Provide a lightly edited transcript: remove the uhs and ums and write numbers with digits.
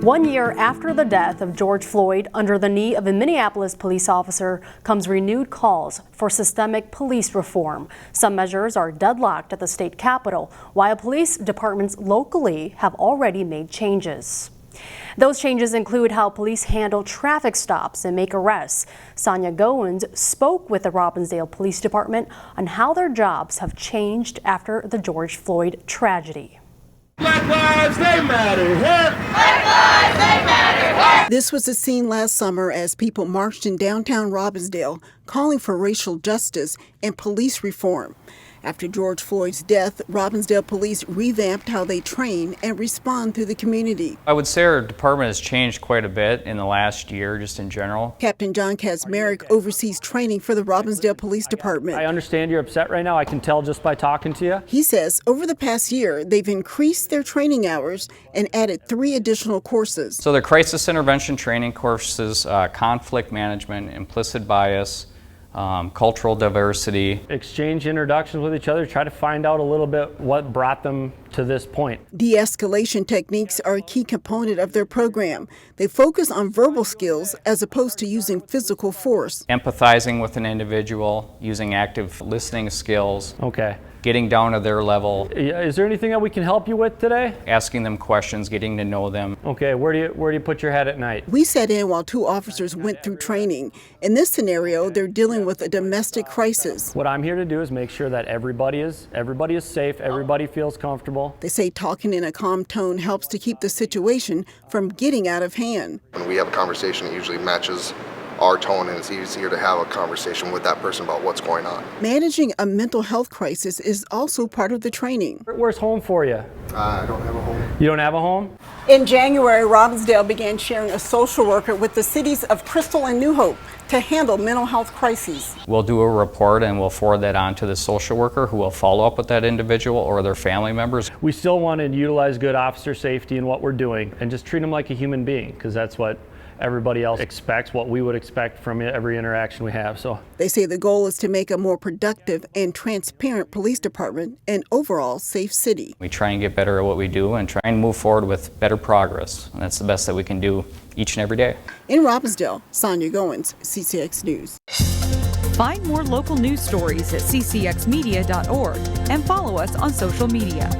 1 year after the death of George Floyd under the knee of a Minneapolis police officer comes renewed calls for systemic police reform. Some measures are deadlocked at the state capitol, while police departments locally have already made changes. Those changes include how police handle traffic stops and make arrests. Sonia Goins spoke with the Robbinsdale Police Department on how their jobs have changed after the George Floyd tragedy. Black lives, they matter here. Black lives, they matter here. This was a scene last summer as people marched in downtown Robbinsdale calling for racial justice and police reform. After George Floyd's death, Robbinsdale Police revamped how they train and respond through the community. I would say our department has changed quite a bit in the last year, just in general. Captain John Kaczmarek oversees training for the Robbinsdale Police Department. I understand you're upset right now. I can tell just by talking to you. He says over the past year, they've increased their training hours and added 3 additional courses. So the crisis intervention training courses, conflict management, implicit bias, cultural diversity. Exchange introductions with each other, try to find out a little bit what brought them to this point. De-escalation techniques are a key component of their program. They focus on verbal skills as opposed to using physical force. Empathizing with an individual, using active listening skills. Okay. Getting down to their level. Is there anything that we can help you with today? Asking them questions, getting to know them. Okay, where do you put your head at night? We sat in while 2 officers went through training. In this scenario, they're dealing with a domestic crisis. What I'm here to do is make sure that everybody is safe, everybody feels comfortable. They say talking in a calm tone helps to keep the situation from getting out of hand. When we have a conversation, it usually matches our tone, and it's easier to have a conversation with that person about what's going on. Managing a mental health crisis is also part of the training. Where's home for you? I don't have a home. You don't have a home? In January, Robbinsdale began sharing a social worker with the cities of Crystal and New Hope to handle mental health crises. We'll do a report and we'll forward that on to the social worker who will follow up with that individual or their family members. We still want to utilize good officer safety in what we're doing and just treat them like a human being, because that's what everybody else expects, what we would expect from every interaction we have. So they say the goal is to make a more productive and transparent police department and overall safe city. We try and get better at what we do and try and move forward with better progress. And that's the best that we can do each and every day. In Robbinsdale, Sonia Goins, CCX News. Find more local news stories at ccxmedia.org and follow us on social media.